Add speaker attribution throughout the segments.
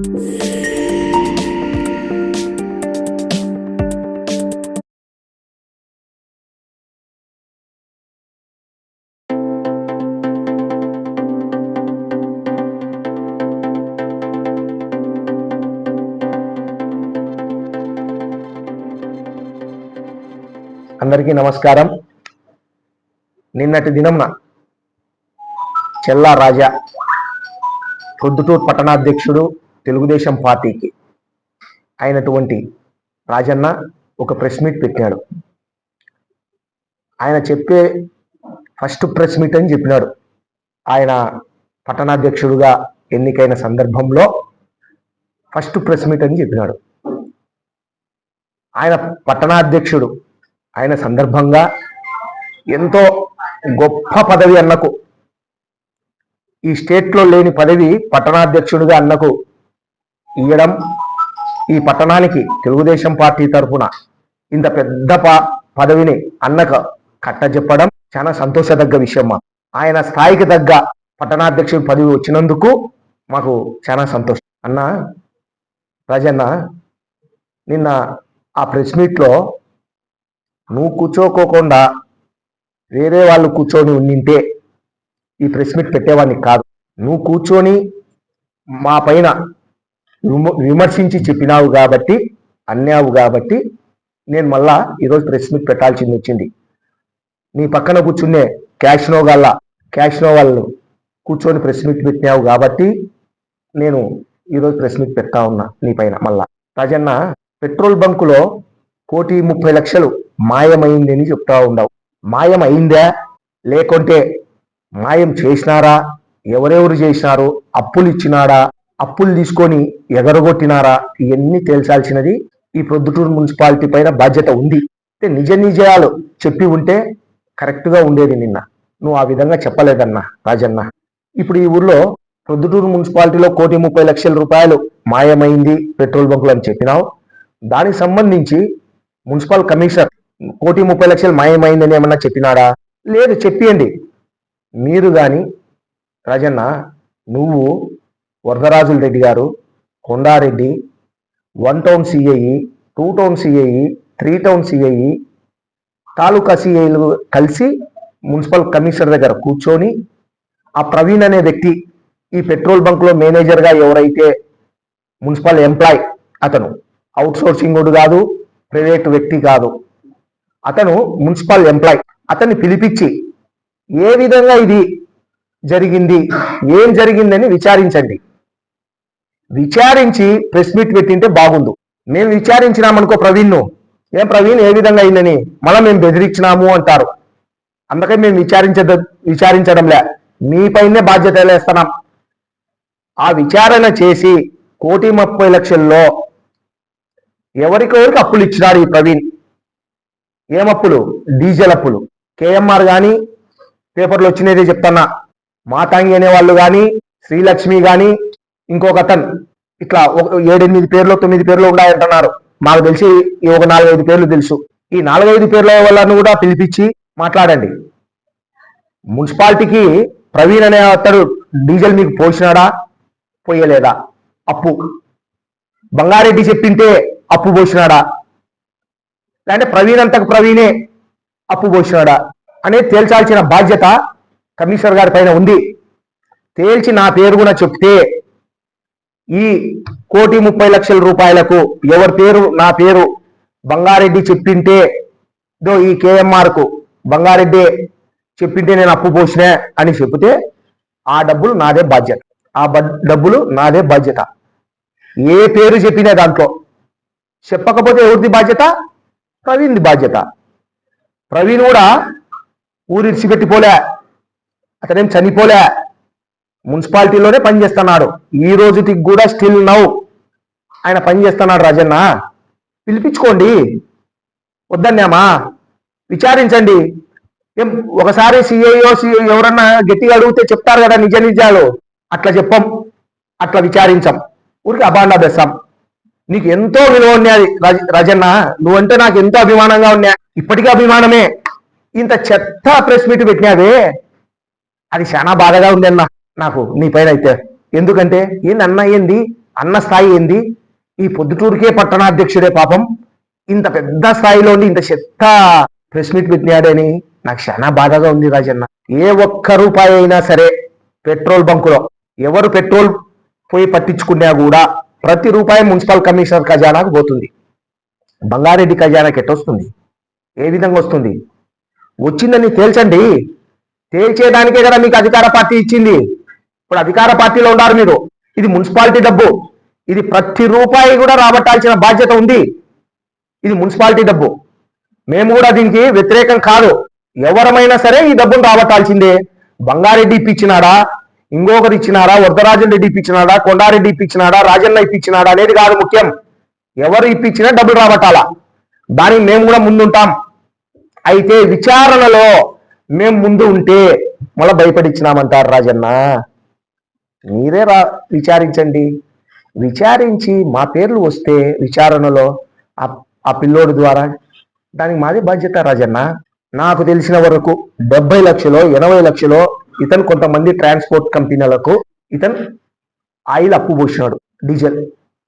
Speaker 1: అందరికీ నమస్కారం. నిన్నటి దినంన చెల్లా రాజా ప్రొద్దుటూరు పట్టణాధ్యక్షుడు తెలుగుదేశం పార్టీకి అయినటువంటి రాజన్న ఒక ప్రెస్ మీట్ పెట్టాడు. ఆయన చెప్పే ఫస్ట్ ప్రెస్ మీట్ అని చెప్పినాడు. ఆయన పట్టణాధ్యక్షుడుగా ఎన్నికైన సందర్భంలో ఫస్ట్ ప్రెస్ మీట్ అని చెప్పినాడు. ఆయన పట్టణాధ్యక్షుడు ఆయన సందర్భంగా ఎంతో గొప్ప పదవి అన్నకు, ఈ స్టేట్లో లేని పదవి పట్టణాధ్యక్షుడిగా అన్నకు ఇవ్వడం, ఈ పట్టణానికి తెలుగుదేశం పార్టీ తరఫున ఇంత పెద్ద పదవిని అన్నకు కట్టజెప్పడం చాలా సంతోషదగ్గ విషయం. ఆయన స్థాయికి తగ్గ పట్టణాధ్యక్షుడి పదవి వచ్చినందుకు మాకు చాలా సంతోషం. అన్న రాజన్న, నిన్న ఆ ప్రెస్ మీట్లో నువ్వు కూర్చోకోకుండా వేరే వాళ్ళు కూర్చొని ఉండింటే ఈ ప్రెస్ మీట్ పెట్టేవాడిని కాదు. నువ్వు కూర్చొని మా పైన విమర్శించి చెప్పినావు కాబట్టి, అన్నావు కాబట్టి నేను మళ్ళా ఈరోజు ప్రెస్ మీట్ పెట్టాల్సింది వచ్చింది. నీ పక్కన కూర్చునే క్యాష్నో వాళ్ళు కూర్చొని ప్రెస్ మీట్ పెట్టినావు కాబట్టి నేను ఈరోజు ప్రెస్ మీట్ పెడతా ఉన్నా నీ పైన. మళ్ళా రాజన్న, పెట్రోల్ బంకులో 1,30,00,000 మాయమైంది అని చెప్తా ఉండవు. మాయం అయిందా లేకుంటే మాయం చేసినారా? ఎవరెవరు చేసినారు? అప్పులు ఇచ్చినాడా? అప్పులు తీసుకొని ఎగరగొట్టినారా? ఇవన్నీ తేల్చాల్సినది ఈ ప్రొద్దుటూరు మున్సిపాలిటీ పైన బాధ్యత ఉంది. నిజాలు చెప్పి ఉంటే కరెక్ట్గా ఉండేది. నిన్న నువ్వు ఆ విధంగా చెప్పలేదన్నా రాజన్న. ఇప్పుడు ఈ ఊర్లో ప్రొద్దుటూరు మున్సిపాలిటీలో 1,30,00,000 మాయమైంది పెట్రోల్ బంకులు అని చెప్పినావు. దానికి సంబంధించి మున్సిపల్ కమిషనర్ 1,30,00,000 మాయమైందని ఏమన్నా చెప్పినాడా? లేదు, చెప్పియండి. మీరు కానీ రాజన్న, నువ్వు, వరదరాజుల రెడ్డి గారు, Kondareddy, 1 town CI, 2 town CI, 3 town CI, taluka సిఐలు కలిసి మున్సిపల్ కమిషనర్ దగ్గర కూర్చొని ఆ ప్రవీణ్ అనే వ్యక్తి, ఈ పెట్రోల్ బంక్లో మేనేజర్గా ఎవరైతే మున్సిపల్ ఎంప్లాయ్, అతను అవుట్ సోర్సింగ్ కాదు, ప్రైవేట్ వ్యక్తి కాదు, అతను మున్సిపల్ ఎంప్లాయ్, అతన్ని పిలిపించి ఏ విధంగా ఇది జరిగింది, ఏం జరిగిందని విచారించండి. విచారించి ప్రెస్ మీట్ పెట్టింటే బాగుండు. మేము విచారించినామనుకో ప్రవీణ్ను, ఏం ప్రవీణ్ ఏ విధంగా అయిందని మళ్ళీ మేము బెదిరించినాము అంటారు. అందుకని మేము విచారించడంలే, మీపైనే బాధ్యత వేస్తున్నాం. ఆ విచారణ చేసి 1,30,00,000లో ఎవరికెవరికి అప్పులు ఇచ్చినాడు ఈ ప్రవీణ్? ఏమప్పులు? డీజిల్ అప్పులు. కేఎంఆర్ కానీ పేపర్లు వచ్చినదే చెప్తున్నా, మాతాంగి అనే వాళ్ళు కానీ, శ్రీలక్ష్మి కానీ, ఇంకొక అతను, ఇట్లా 7-8 పేర్లు 9 పేర్లు ఉన్నాయంటున్నారు. మాకు తెలిసి ఒక 4-5 పేర్లు తెలుసు. ఈ 4-5 పేర్ల వాళ్ళను కూడా పిలిపించి మాట్లాడండి. మున్సిపాలిటీకి ప్రవీణ్ అనే అతడు డీజిల్ మీకు పోసినాడా? పోయలేదా? అప్పు బంగారెడ్డి చెప్పింటే అప్పు పోసినాడా? లేదంటే ప్రవీణ్ అంతకు ప్రవీణే అప్పు పోసినాడా అనేది తేల్చాల్సిన బాధ్యత కమిషనర్ గారి పైన ఉంది. తేల్చి నా పేరు కూడా చెప్తే ఈ 1,30,00,000 ఎవరి పేరు? నా పేరు బంగారెడ్డి చెప్పింటే, ఈ కేఎంఆర్కు బంగారెడ్డి చెప్పింటే నేను అప్పు పోసినా అని చెప్తే ఆ డబ్బులు నాదే బాధ్యత. ఆ డబ్బులు నాదే బాధ్యత. ఏ పేరు చెప్పినా దాంట్లో చెప్పకపోతే ఎవరిది బాధ్యత? ప్రవీణ్ది బాధ్యత. ప్రవీణ్ కూడా ఊరిడిచిపెట్టిపోలే, అతనేం చనిపోలే, మున్సిపాలిటీలోనే పనిచేస్తున్నాడు. ఈ రోజుకి కూడా స్టిల్ నౌ ఆయన పనిచేస్తున్నాడు. రాజన్న, పిలిపించుకోండి, వద్దన్నామా? విచారించండి. ఒకసారి సిఐఓ ఎవరన్నా గట్టిగా అడిగితే చెప్తారు కదా నిజాలు. అట్లా చెప్పం, అట్లా విచారించం, ఊరికి అబాండా తెస్తాం. నీకు ఎంతో విలువ ఉన్నది రాజన్న, నువ్వంటే నాకు ఎంతో అభిమానంగా ఉన్నా, ఇప్పటికీ అభిమానమే. ఇంత చెత్త ప్రెస్ మీట్ పెట్టినావే, అది చాలా బాధగా ఉంది అన్న నాకు నీ పైన అయితే. ఎందుకంటే ఏందన్నా, ఏంది అన్న స్థాయి ఏంది? ఈ పొద్దుటూరుకే పట్టణాధ్యక్షుడే పాపం ఇంత పెద్ద స్థాయిలో ఉండి ఇంత చెత్త ప్రెస్ మీట్ పెట్టినాడని నాకు చాలా బాధగా ఉంది రాజన్న. ఏ ఒక్క రూపాయి అయినా సరే పెట్రోల్ బంకులో ఎవరు పెట్రోల్ పోయి పట్టించుకున్నా కూడా ప్రతి రూపాయి మున్సిపల్ కమిషనర్ ఖజానాకు పోతుంది. బంగారెడ్డి ఖజానాకి ఎట్టొస్తుంది? ఏ విధంగా వస్తుంది? వచ్చిందని తేల్చండి. తేల్చేదానికే కదా మీకు అధికార పార్టీ ఇచ్చింది. ఇప్పుడు అధికార పార్టీలో ఉన్నారు మీరు. ఇది మున్సిపాలిటీ డబ్బు. ఇది ప్రతి రూపాయి కూడా రాబట్టాల్సిన బాధ్యత ఉంది. ఇది మున్సిపాలిటీ డబ్బు. మేము కూడా దీనికి వ్యతిరేకం కాదు. ఎవరమైనా సరే ఈ డబ్బును రాబట్టాల్సిందే. బంగారెడ్డి ఇప్పించినాడా, ఇంకొకరు ఇచ్చినాడా, వరదరాజన్ రెడ్డి ఇప్పించినాడా, కొండారెడ్డి ఇప్పించినాడా, రాజన్న ఇప్పించినాడా అనేది కాదు ముఖ్యం. ఎవరు ఇప్పించినా డబ్బులు రాబట్టాలా. దానికి మేము కూడా ముందుంటాం. అయితే విచారణలో మేము ముందు ఉంటే మళ్ళీ భయపడిచ్చినామంటారు రాజన్న. మీరే విచారించండి. విచారించి మా పేర్లు వస్తే విచారణలో ఆ పిల్లోడి ద్వారా దానికి మాది బాధ్యత రాజన్న. నాకు తెలిసిన వరకు 70 లక్షలో 80 లక్షలో ఇతను కొంతమంది ట్రాన్స్పోర్ట్ కంపెనీలకు ఇతను ఆయిల్ అప్పు పోసినాడు, డీజిల్.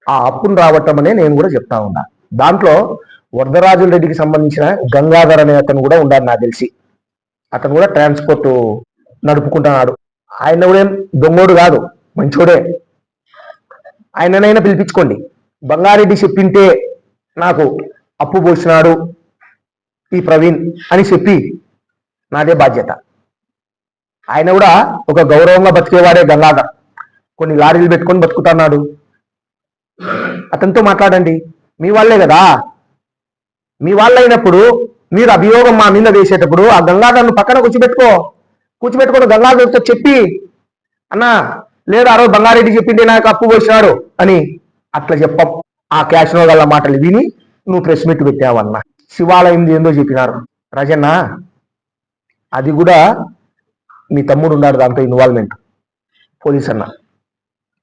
Speaker 1: ఆ అప్పును రావటం అనే నేను కూడా చెప్తా ఉన్నా. దాంట్లో వరదరాజుల రెడ్డికి సంబంధించిన గంగాధర్ అనే అతను కూడా ఉన్నాడు నాకు తెలిసి. అతను కూడా ట్రాన్స్పోర్ట్ నడుపుకుంటున్నాడు. ఆయన కూడా ఏం దొంగోడు కాదు, మంచోడే. ఆయననైనా పిలిపించుకోండి. బంగారెడ్డి చెప్పింటే నాకు అప్పు పోసినాడు ఈ ప్రవీణ్ అని చెప్పి నాదే బాధ్యత. ఆయన కూడా ఒక గౌరవంగా బతికేవాడే గంగాధర్. కొన్ని లారీలు పెట్టుకొని బతుకుతున్నాడు. అతనితో మాట్లాడండి. మీ వాళ్ళే కదా. మీ వాళ్ళైనప్పుడు మీరు అభియోగం మా మీద వేసేటప్పుడు ఆ గంగాధర్ను పక్కన కూర్చోబెట్టుకొని గంగాధర్తో చెప్పి, అన్నా లేదు ఆ రోజు బంగారెడ్డి చెప్పింది నాకు అప్పు పోసినాడు అని అట్లా చెప్పం. ఆ క్యాష్నో గల మాటలు విని నువ్వు ప్రెస్ మీట్ పెట్టావన్నా. శివాలయం ఏందో చెప్పినారు రాజన్న. అది కూడా మీ తమ్ముడు ఉన్నాడు దాంట్లో ఇన్వాల్వ్మెంట్, పోలీస్ అన్న.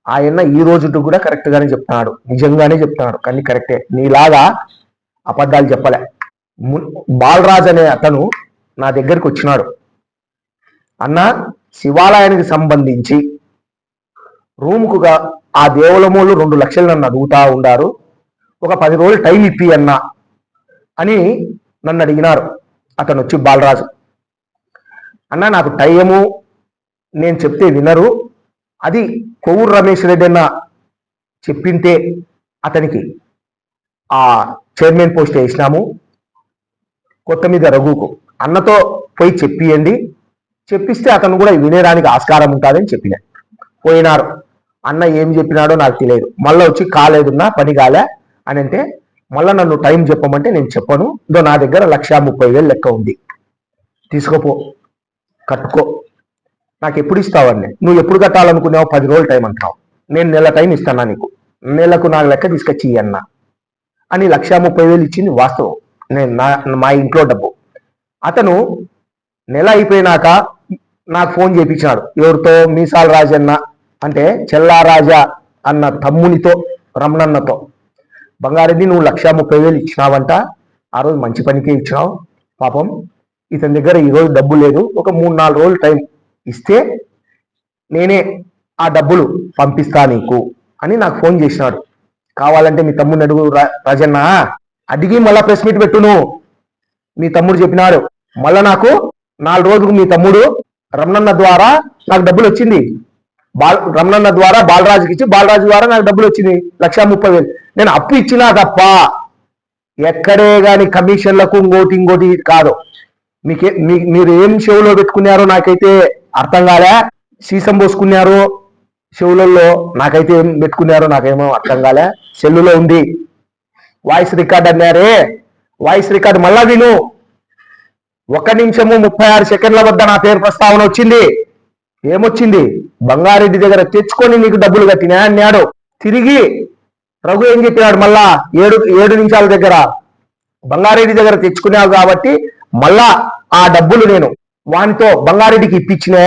Speaker 1: ఆయన ఈ రోజు కూడా కరెక్ట్ గానే చెప్తున్నాడు, నిజంగానే చెప్తున్నాడు. కానీ కరెక్టే, నీలాగా అబద్ధాలు చెప్పలే. బాలరాజ్ అనే అతను నా దగ్గరికి వచ్చినాడు. అన్న శివాలయానికి సంబంధించి రూముకుగా ఆ దేవలమూళ్ళు 2 లక్షలు నన్ను అడుగుతా ఉండారు, ఒక 10 రోజులు టైం ఇప్పి అన్నా అని నన్ను అడిగినారు. అతను వచ్చి బాలరాజు, అన్న నాకు టైము నేను చెప్తే వినరు, అది కొవ్వూరు రమేష్ రెడ్డి అన్న చెప్పింటే అతనికి ఆ చైర్మన్ పోస్ట్ వేసినాము, కొత్త మీద రఘుకు అన్నతో పోయి చెప్పియండి, చెప్పిస్తే అతను కూడా వినేదానికి ఆస్కారం ఉంటుందని చెప్పిన. పోయినారు. అన్న ఏం చెప్పినాడో నాకు తెలియదు. మళ్ళీ వచ్చి కాలేదున్నా పని కాలే అని అంటే మళ్ళీ నన్ను టైం చెప్పమంటే నేను చెప్పను. ఇదో నా దగ్గర 1,30,000 లెక్క ఉంది, తీసుకోపో కట్టుకో. నాకు ఎప్పుడు ఇస్తావని, నువ్వు ఎప్పుడు కట్టాలనుకున్నావు? 10 రోజులు టైం అంటున్నావు. నేను నెల టైం ఇస్తానా నీకు, నెలకు నాకు లెక్క తీసుకొచ్చి అన్న అని 1,30,000 ఇచ్చింది వాస్తవం. నేను మా ఇంట్లో డబ్బు. అతను నెల అయిపోయినాక నాకు ఫోన్ చేయించాడు. ఎవరితో? మీసాల రాజన్న అంటే చెల్లారాజా అన్న తమ్మునితో, రమణన్నతో. బంగారెడ్డి నువ్వు 1,30,000 ఇచ్చినావంట, ఆ రోజు మంచి పనికే ఇచ్చినావు. పాపం ఇతని దగ్గర ఈరోజు డబ్బు లేదు, ఒక 3-4 రోజులు టైం ఇస్తే నేనే ఆ డబ్బులు పంపిస్తా నీకు అని నాకు ఫోన్ చేసినాడు. కావాలంటే మీ తమ్ముడిని అడుగు రాజన్న, అడిగి మళ్ళా ప్రెస్ మీట్ పెట్టును. మీ తమ్ముడు చెప్పినాడు. మళ్ళా నాకు 4 రోజులకు మీ తమ్ముడు రమణన్న ద్వారా నాకు డబ్బులు వచ్చింది. రమణన్న ద్వారా బాలరాజుకి ఇచ్చి, బాలరాజు ద్వారా నాకు డబ్బులు వచ్చింది 1,30,000. నేను అప్పు ఇచ్చినా తప్ప ఎక్కడే గాని కమిషన్లకు ఇంకోటి కాదు. మీరు ఏం చెవులో పెట్టుకున్నారో నాకైతే అర్థం కాలే. సీసం పోసుకున్నారు చెవులలో, నాకైతే ఏం పెట్టుకున్నారో నాకేమో అర్థం కాలే. సెల్లులో ఉంది వాయిస్ రికార్డ్ అన్నారే, వాయిస్ రికార్డ్ మళ్ళా విను. 1 నిమిషము 36 సెకండ్ల వద్ద నా పేరు ప్రస్తావన వచ్చింది. ఏమొచ్చింది? బంగారెడ్డి దగ్గర తెచ్చుకొని నీకు డబ్బులు కట్టినా అన్నాడు. తిరిగి రఘు ఏం చెప్పినాడు? మళ్ళా 7 నిమిషాల దగ్గర బంగారెడ్డి దగ్గర తెచ్చుకున్నావు కాబట్టి మళ్ళా ఆ డబ్బులు నేను వానితో బంగారెడ్డికి ఇప్పించినే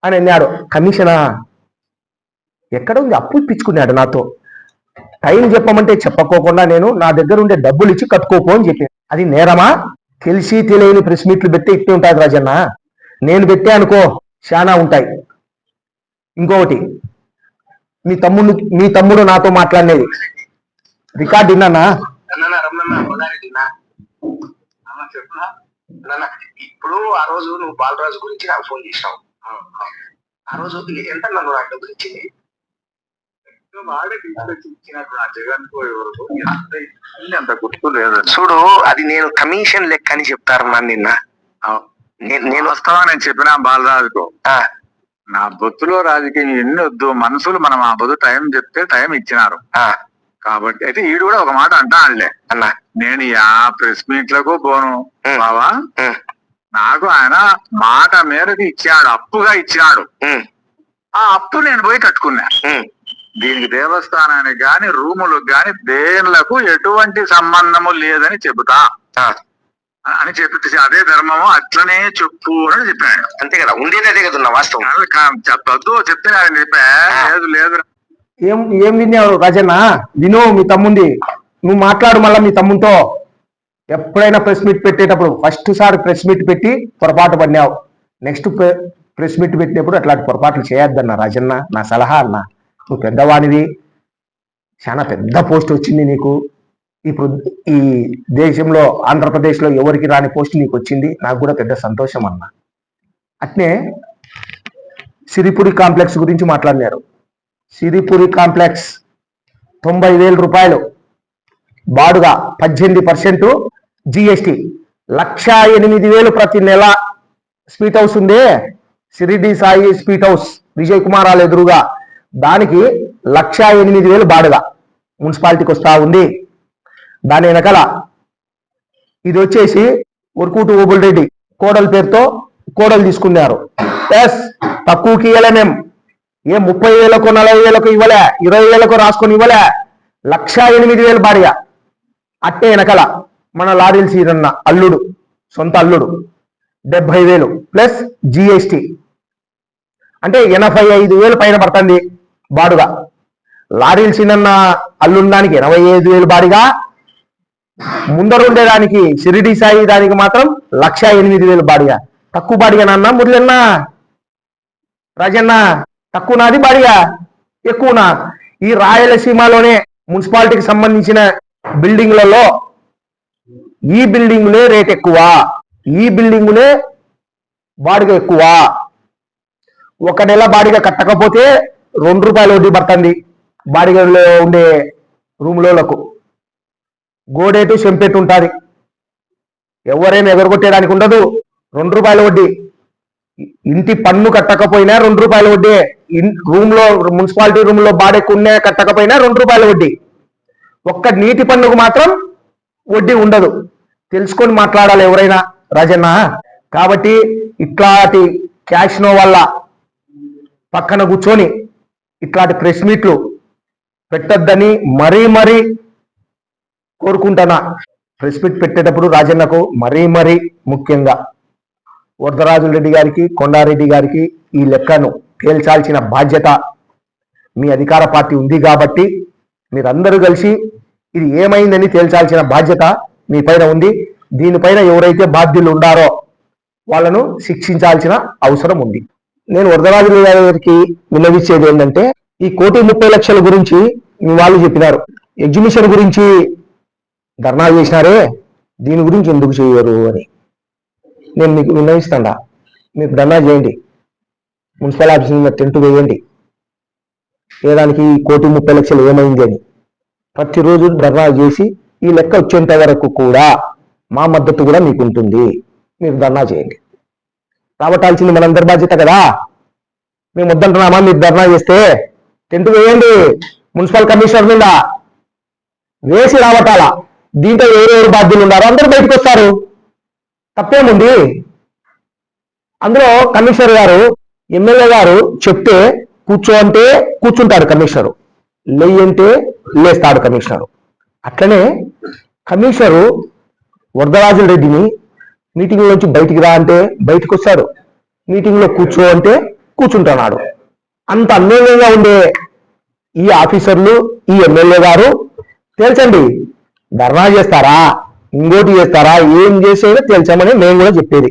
Speaker 1: అని అన్నాడు. కమిషనా? ఎక్కడ ఉంది? అప్పు ఇప్పించుకున్నాడు నాతో. టైం చెప్పమంటే చెప్పకోకుండా నేను నా దగ్గర ఉండే డబ్బులు ఇచ్చి కట్టుకోపో అని చెప్పాను. అది నేరమా? తెలిసి తెలియని ప్రెస్ మీట్లు పెట్టి ఇట్టే ఉంటుంది రాజన్న. నేను పెట్టే అనుకో చాలా ఉంటాయి. ఇంకొకటి, మీ తమ్ముడు నాతో మాట్లాడినది రికార్డు విన్నానా?
Speaker 2: ఇప్పుడు ఆ రోజు నువ్వు బాలరాజు గురించి నాకు ఫోన్ చేసినావు. ఆ రోజు ఎంత నన్ను నాకు డబ్బులు ఇచ్చింది? అంత గుర్తు లేదు చూడు. అది నేను కమిషన్ లెక్క అని చెప్తారు నన్ను నిన్న. నేను వస్తావా నేను చెప్పిన బాలరాజుకు నా బొత్తులో రాజకీయం ఎన్ని వద్దు, మనుషులు మనం ఆ బొద్దు టైం చెప్తే టైం ఇచ్చినారు కాబట్టి. అయితే ఈడు కూడా ఒక మాట అంటానులే అన్న, నేను ఆ ప్రెస్ మీట్లకు పోను బావా, నాకు ఆయన మాట మేరకు ఇచ్చాడు, అప్పుగా ఇచ్చినాడు. ఆ అప్పు నేను పోయి కట్టుకున్నా. దీనికి దేవస్థానానికి గాని రూములకు గాని దేనిలకు ఎటువంటి సంబంధము లేదని చెబుతా అని చెప్పి, అదే ధర్మము అట్లనే చెప్పు అని చెప్పాడు. అంతే కదా, ఉండేది అదే కదా వాస్తవం. చెప్పద్దు చెప్తే చెప్పా. లేదు లేదు
Speaker 1: ఏం విన్నావు రాజన్న? విను మీ తమ్ముంది, నువ్వు మాట్లాడు మళ్ళా మీ తమ్ముతో. ఎప్పుడైనా ప్రెస్ మీట్ పెట్టేటప్పుడు ఫస్ట్ సారి ప్రెస్ మీట్ పెట్టి పొరపాటు పడినావు, నెక్స్ట్ ప్రెస్ మీట్ పెట్టినప్పుడు అట్లాంటి పొరపాట్లు చేయొద్దన్న రాజన్న, నా సలహా అన్న. నువ్వు పెద్దవానివి, చాలా పెద్ద పోస్ట్ వచ్చింది నీకు. ఇప్పుడు ఈ దేశంలో ఆంధ్రప్రదేశ్లో ఎవరికి రాని పోస్ట్ నీకు వచ్చింది, నాకు కూడా పెద్ద సంతోషం అన్న. అట్నే సిరిపురి కాంప్లెక్స్ గురించి మాట్లాడినారు. సిరిపురి కాంప్లెక్స్ 90,000 రూపాయలు బాడుగా, 18% జిఎస్టి, 1,08,000 ప్రతి నెల. స్వీట్ హౌస్ ఉంది, సిరిడి సాయి స్వీట్ హౌస్, విజయ్ కుమార్ వాళ్ళ ఎదురుగా, దానికి 1,08,000 బాడుగా మున్సిపాలిటీకి వస్తా ఉంది. దాని వెనకాల ఇది వచ్చేసి వర్కూటు ఓబుల్ రెడ్డి కోడల పేరుతో కోడలు తీసుకున్నారు. ఎస్, తక్కువకి ఇవ్వలే మేము. 30,000కు 40,000కు ఇవ్వలే, 20,000కు రాసుకొని ఇవ్వలే, 1,08,000 బాడిగా. అట్టే వెనకాల మన లారీల సీరన్న అల్లుడు, సొంత అల్లుడు, 70,000 ప్లస్ జిఎస్టి, అంటే 85,000 పైన పడుతుంది బాడుగా. లారీల సీనన్న అల్లుండానికి 85,000 బాడిగా, ముందరుండేదానికి షిరిడి సాయి దానికి మాత్రం 1,08,000 బాడిగా. తక్కువ బాడిగా నాన్న మురళన్న, రాజన్న? తక్కువ నాది బాడిగా, ఎక్కువనా? ఈ రాయలసీమలోనే మున్సిపాలిటీకి సంబంధించిన బిల్డింగ్లలో ఈ బిల్డింగులే రేట్ ఎక్కువ, ఈ బిల్డింగులే బాడిగ ఎక్కువ. ఒక నెల బాడిగ కట్టకపోతే 2 రూపాయలు వడ్డీ పడుతుంది బాడిగలో ఉండే రూమ్లకు. గోడేటు చెంపెట్టు ఉంటుంది, ఎవరైనా ఎగరగొట్టేయడానికి ఉండదు. 2 రూపాయల వడ్డీ. ఇంటి పన్ను కట్టకపోయినా 2 రూపాయల వడ్డీ. రూమ్ లో మున్సిపాలిటీ రూమ్ లో బాడెక్కున్నా కట్టకపోయినా 2 రూపాయల వడ్డీ. ఒక్క నీటి పన్నుకు మాత్రం వడ్డీ ఉండదు. తెలుసుకొని మాట్లాడాలి ఎవరైనా రాజన్న. కాబట్టి ఇట్లాంటి క్యాష్నో వల్ల పక్కన కూర్చొని ఇట్లాంటి ప్రెస్ మీట్లు పెట్టొద్దని మరీ కోరుకుంటున్నా. ప్రెస్ మీట్ పెట్టేటప్పుడు రాజన్నకు మరీ ముఖ్యంగా వరదరాజుల రెడ్డి గారికి, కొండారెడ్డి గారికి ఈ లెక్కను తేల్చాల్సిన బాధ్యత మీ అధికార పార్టీ ఉంది కాబట్టి మీరందరూ కలిసి ఇది ఏమైందని తేల్చాల్సిన బాధ్యత మీ పైన ఉంది. దీనిపైన ఎవరైతే బాధ్యులు ఉండారో వాళ్ళను శిక్షించాల్సిన అవసరం ఉంది. నేను వరదరాజుల గారికి విన్నవించేది ఏంటంటే, ఈ 1,30,00,000 గురించి మీ వాళ్ళు చెప్పినారు, ఎగ్జిబిషన్ గురించి ధర్నా చేసినారే, దీని గురించి ఎందుకు చేయరు అని నేను మీకు విన్నవిస్తాడా. మీరు ధర్నా చేయండి, మున్సిపల్ ఆఫీస్ మీద టెంట్ వేయండి, ఏదానికి 1,30,00,000 ఏమైంది అని ప్రతిరోజు ధర్నా చేసి ఈ లెక్క వచ్చేంత వరకు కూడా మా మద్దతు కూడా మీకు ఉంటుంది. మీరు ధర్నా చేయండి. రాబట్టాల్సింది మనందరి బాధ్యత కదా. మేము వద్దంటున్నామా? మీరు ధర్నా చేస్తే టెంట్ వేయండి, మున్సిపల్ కమిషనర్ మీద వేసి రాబట్టాలా. దీంట్లో ఎవరెవరు బాధ్యులు ఉన్నారో అందరూ బయటకు వస్తారు, తప్పేముంది. అందులో కమిషనర్ గారు, ఎమ్మెల్యే గారు చెప్తే కూర్చో అంటే కూర్చుంటాడు కమిషనరు, లేయంటే లేస్తాడు కమిషనరు. అట్లనే కమిషనరు వరదరాజుల రెడ్డిని మీటింగ్ నుంచి బయటికి రా అంటే బయటకు వస్తాడు, మీటింగ్ లో కూర్చో అంటే కూర్చుంటున్నాడు. అంత అన్యోన్యంగా ఉండే ఈ ఆఫీసర్లు, ఈ ఎమ్మెల్యే గారు తేల్చండి. ధర్నా చేస్తారా, ఇంకోటి చేస్తారా, ఏం చేసేదో తేల్చమని మేము కూడా చెప్పేది.